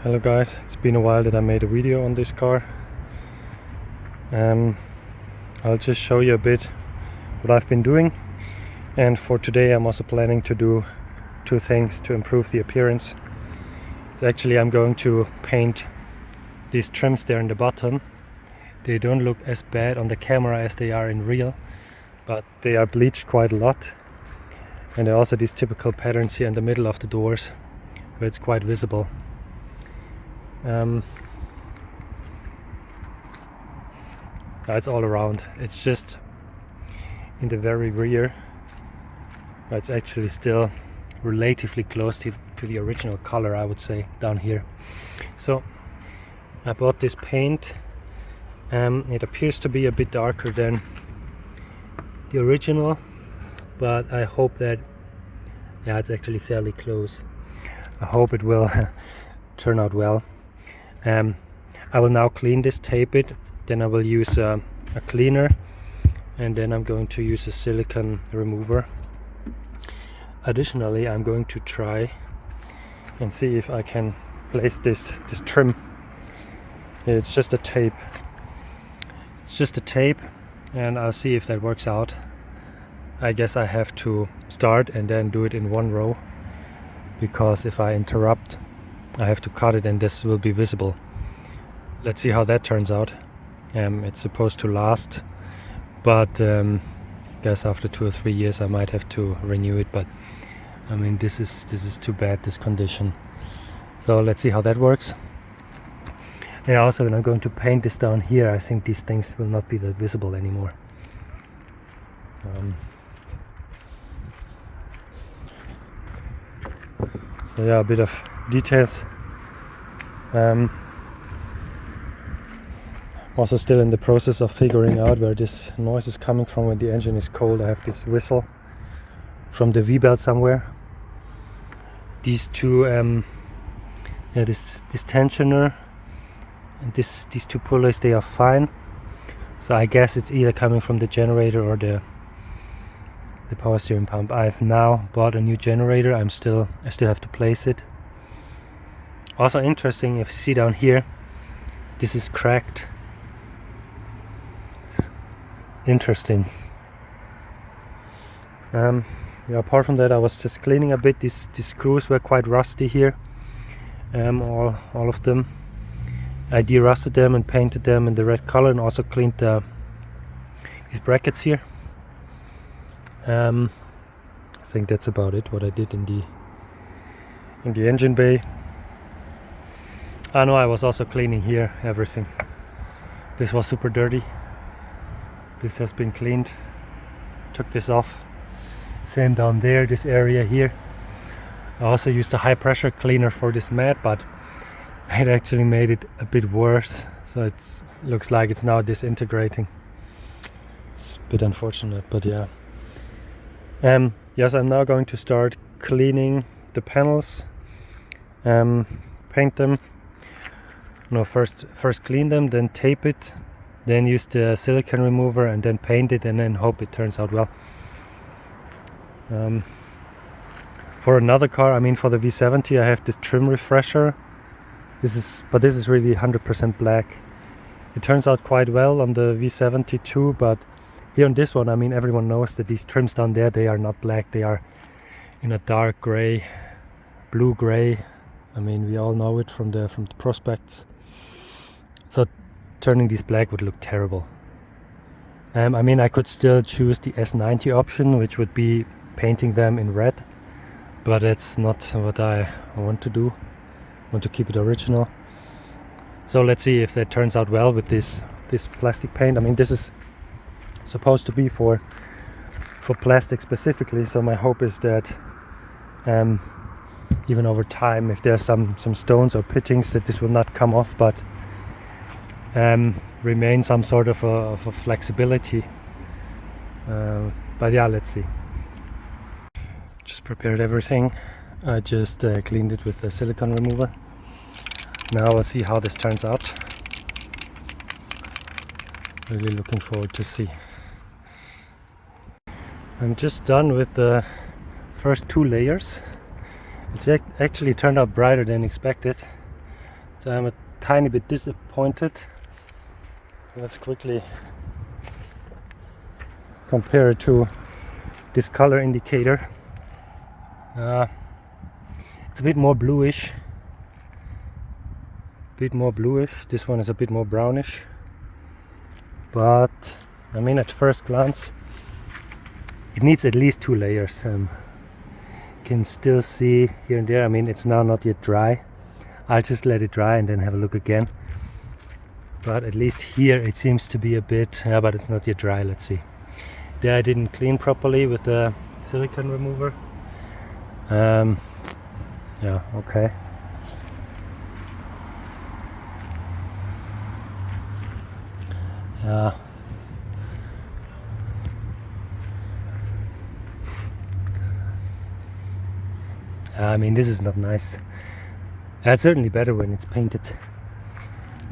Hello guys, it's been a while that I made a video on this car. I'll just show you a bit what I've been doing, and for today I'm also planning to do two things to improve the appearance. So actually I'm going to paint these trims there in the bottom. They don't look as bad on the camera as they are in real, but they are bleached quite a lot, and there are also these typical patterns here in the middle of the doors where it's quite visible. It's all around. It's just in the very rear. It's actually still relatively close to the original color, I would say, down here. So I bought this paint. It appears to be a bit darker than the original, but I hope that it's actually fairly close. I hope it will turn out well. I will now clean this, tape it, then I will use a cleaner, and then I'm going to use a silicone remover. Additionally, I'm going to try and see if I can place this trim. It's just a tape. It's just a tape, and I'll see if that works out. I guess I have to start and then do it in one row, because if I interrupt, I have to cut it and this will be visible. Let's see how that turns out. It's supposed to last, but I guess after 2 or 3 years I might have to renew it, but I mean this is too bad, this condition. So let's see how that works. And also, when I'm going to paint this down here, I think these things will not be that visible anymore. So yeah, a bit of details. Also still in the process of figuring out where this noise is coming from when the engine is cold. I have this whistle from the V-belt somewhere. These two, this tensioner and these two pulleys, they are fine. So I guess it's either coming from the generator or the power steering pump. I've now bought a new generator. I still have to place it. Also interesting, if you see down here, this is cracked. It's interesting. Apart from that, I was just cleaning a bit. These screws were quite rusty here. All of them. I de-rusted them and painted them in the red color, and also cleaned these brackets here. I think that's about it, what I did in the engine bay. I know I was also cleaning here, everything. This was super dirty. This has been cleaned. Took this off. Same down there, this area here. I also used a high pressure cleaner for this mat, but it actually made it a bit worse. So it looks like it's now disintegrating. It's a bit unfortunate, but yeah. Yes, I'm now going to start cleaning the panels. Paint them. No, first clean them, then tape it, then use the silicone remover, and then paint it, and then hope it turns out well. For another car, I mean for the V70, I have this trim refresher. This is really 100% black. It turns out quite well on the V70 too, but here on this one, I mean everyone knows that these trims down there, they are not black. They are in a dark gray, blue gray. I mean, we all know it from the prospects. So turning these black would look terrible. I mean, I could still choose the S90 option, which would be painting them in red, but that's not what I want to do. I want to keep it original. So let's see if that turns out well with this plastic paint. I mean, this is supposed to be for plastic specifically, so my hope is that even over time, if there's some stones or pittings, that this will not come off, but remain some sort of a flexibility. But yeah, let's see. Just prepared everything. I just cleaned it with the silicone remover. Now we'll see how this turns out. Really looking forward to see. I'm just done with the first 2 layers. It actually turned out brighter than expected. So I'm a tiny bit disappointed. Let's quickly compare it to this color indicator. It's a bit more bluish. This one is a bit more brownish. But I mean, at first glance, it needs at least 2 layers. Can still see here and there. I mean, it's now not yet dry. I'll just let it dry and then have a look again. But at least here it seems to be a bit, yeah, but it's not yet dry. Let's see. There I didn't clean properly with the silicone remover. Yeah, okay. Yeah. I mean, this is not nice. It's certainly better when it's painted.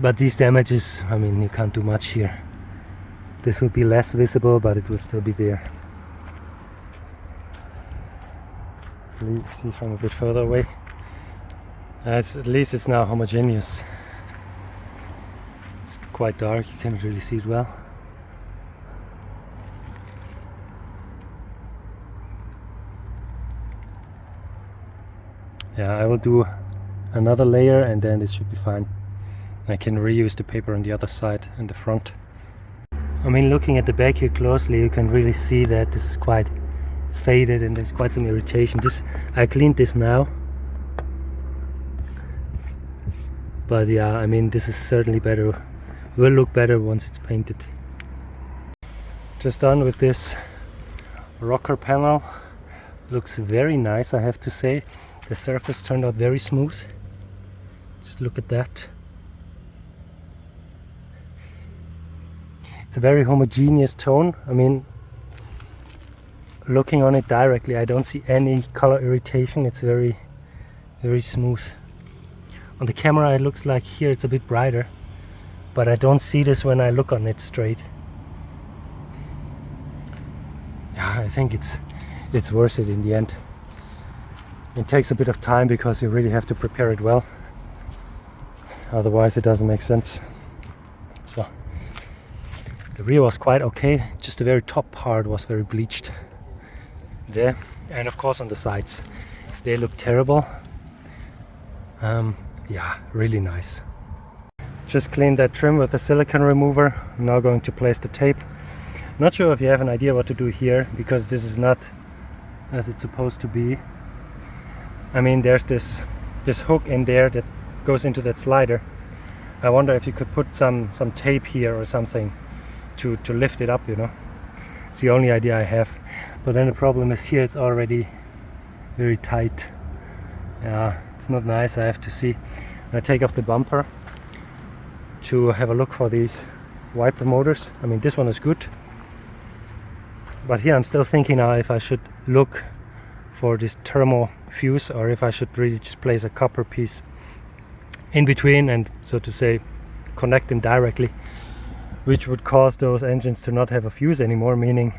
But these damages, I mean, you can't do much here. This will be less visible, but it will still be there. Let's see from a bit further away. At least it's now homogeneous. It's quite dark, you can't really see it well. Yeah, I will do another layer and then this should be fine. I can reuse the paper on the other side and the front. I mean, looking at the back here closely, you can really see that this is quite faded and there's quite some irritation. I cleaned this now. But yeah, I mean, this is certainly better. Will look better once it's painted. Just done with this rocker panel. Looks very nice, I have to say. The surface turned out very smooth. Just look at that. It's a very homogeneous tone. I mean, looking on it directly, I don't see any color irritation. It's very, very smooth. On the camera it looks like here it's a bit brighter, but I don't see this when I look on it straight. Yeah, I think it's worth it in the end. It takes a bit of time because you really have to prepare it well. Otherwise it doesn't make sense. So the rear was quite okay, just the very top part was very bleached there, and of course on the sides they look terrible. Yeah, really nice. Just cleaned that trim with a silicone remover. I'm now going to place the tape. Not sure if you have an idea what to do here, because this is not as it's supposed to be. I mean, there's this hook in there that goes into that slider. I wonder if you could put some tape here or something to lift it up, you know. It's the only idea I have. But then the problem is here it's already very tight. Yeah, it's not nice. I have to see. I take off the bumper to have a look for these wiper motors. I mean, this one is good. But here I'm still thinking now if I should look for this thermal fuse or if I should really just place a copper piece in between and, so to say, connect them directly, which would cause those engines to not have a fuse anymore, meaning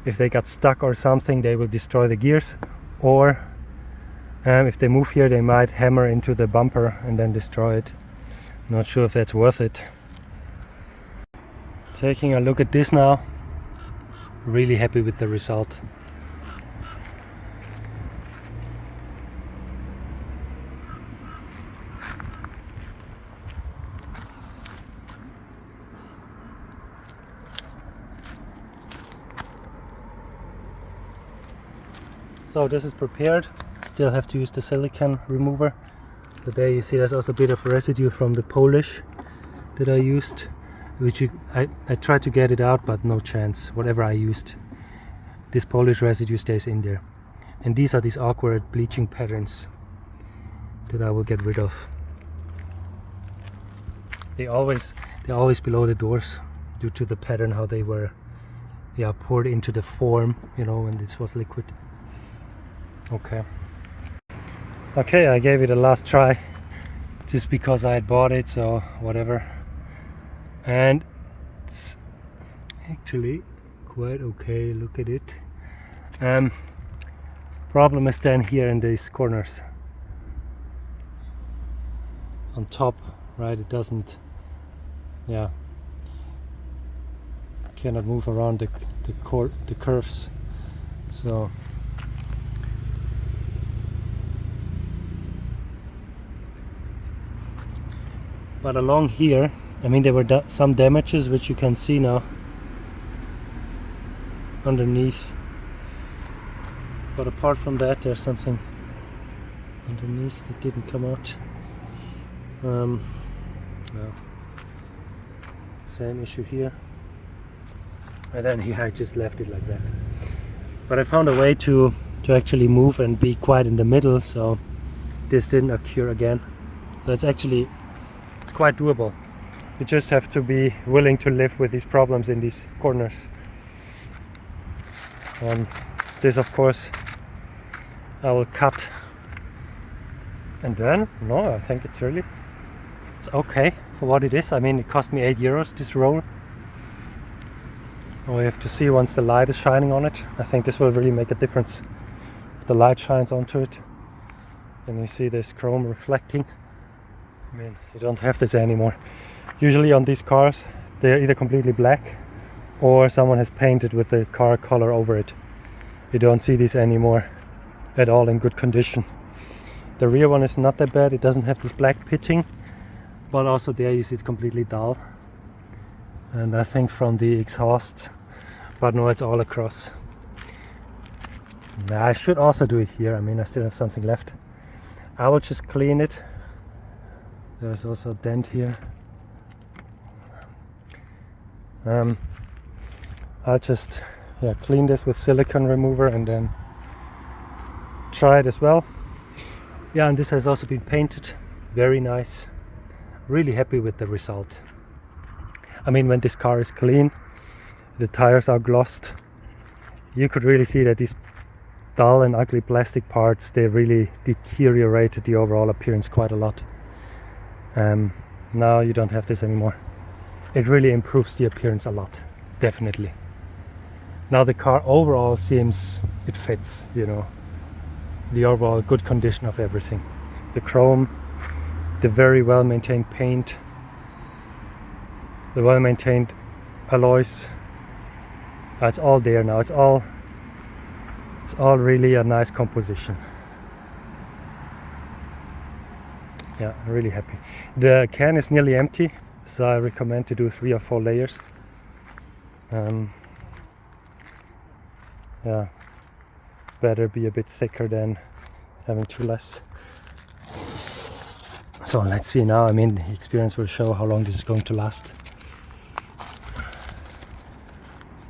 if they got stuck or something they will destroy the gears, or if they move here they might hammer into the bumper and then destroy it. Not sure if that's worth it. Taking a look at this now, really happy with the result. So this is prepared. Still have to use the silicone remover. So there you see there's also a bit of residue from the polish that I used, which I tried to get it out, but no chance. Whatever I used, this polish residue stays in there. And these are these awkward bleaching patterns that I will get rid of. They're always below the doors due to the pattern how they were poured into the form, you know, when this was liquid. Okay, I gave it a last try just because I had bought it, so whatever. And it's actually quite okay, look at it. Problem is then here in these corners. on top, right? It doesn't, yeah, cannot move around the curves. So but along here, I mean, there were some damages which you can see now underneath, but apart from that there's something underneath that didn't come out. No. Same issue here, and then here I just left it like that. But I found a way to actually move and be quite in the middle, so this didn't occur again. So it's quite doable. You just have to be willing to live with these problems in these corners. This, of course, I will cut, and then no, I think it's okay for what it is. I mean, it cost me €8 this roll. We have to see once the light is shining on it. I think this will really make a difference if the light shines onto it and you see this chrome reflecting. I mean, you don't have this anymore. Usually on these cars they're either completely black or someone has painted with the car color over it. You don't see these anymore at all in good condition. The rear one is not that bad. It doesn't have this black pitting, but also there you see it's completely dull, and I think from the exhaust, but no, it's all across. I should also do it here. I mean, I still have something left. I will just clean it. There's also a dent here. I'll just clean this with silicone remover and then try it as well. Yeah, and this has also been painted. Very nice. Really happy with the result. I mean, when this car is clean, the tires are glossed, you could really see that these dull and ugly plastic parts, they really deteriorated the overall appearance quite a lot. Now you don't have this anymore. It really improves the appearance a lot, definitely. Now the car overall seems, it fits, you know, the overall good condition of everything. The chrome, the very well maintained paint, the well maintained alloys, it's all there now. It's all really a nice composition. Yeah, really happy. The can is nearly empty, so I recommend to do 3 or 4 layers. Yeah, better be a bit thicker than having too less. So let's see now. I mean, the experience will show how long this is going to last,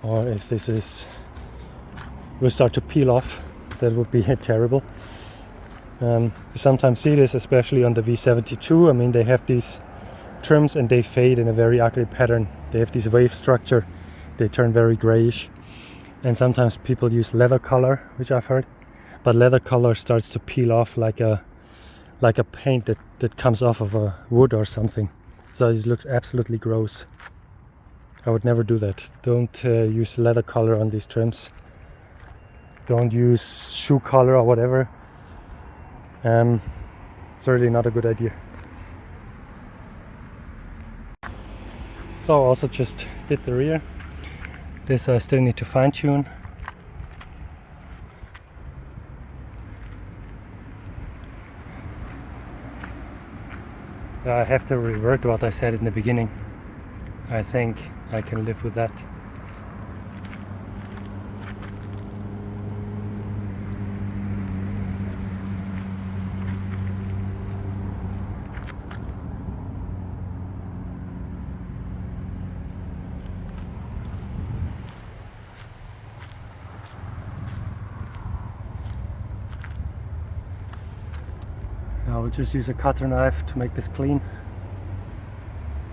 or if this will start to peel off. That would be terrible. You sometimes see this, especially on the V72. I mean, they have these trims and they fade in a very ugly pattern. They have this wave structure. They turn very grayish. And sometimes people use leather color, which I've heard. But leather color starts to peel off like a paint that comes off of a wood or something. So this looks absolutely gross. I would never do that. Don't use leather color on these trims. Don't use shoe color or whatever. It's really not a good idea. So I also just did the rear. This I still need to fine tune. I have to revert what I said in the beginning. I think I can live with that. I will just use a cutter knife to make this clean.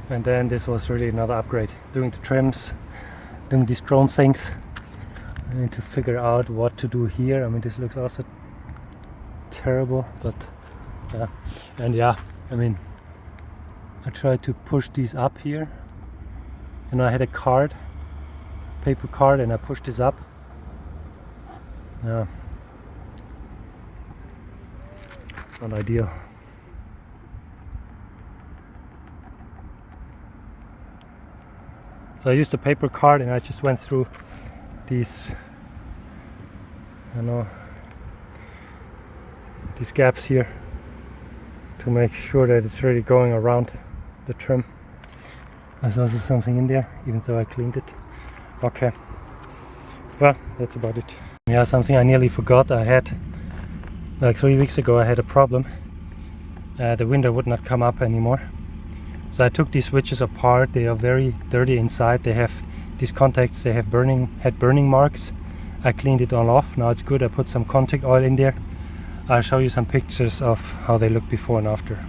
And then this was really another upgrade. Doing the trims, doing these chrome things. I need to figure out what to do here. I mean, this looks also terrible, but yeah. And yeah, I mean, I tried to push these up here. And I had a card, paper card, and I pushed this up. Yeah. Not ideal. So I used a paper card and I just went through these, these gaps here to make sure that it's really going around the trim. There's also something in there, even though I cleaned it. Okay, well, that's about it. Yeah, something I nearly forgot. I had, like 3 weeks ago, I had a problem. The window would not come up anymore. So I took these switches apart. They are very dirty inside. They have these contacts, they have burning marks. I cleaned it all off. Now it's good. I put some contact oil in there. I'll show you some pictures of how they look before and after.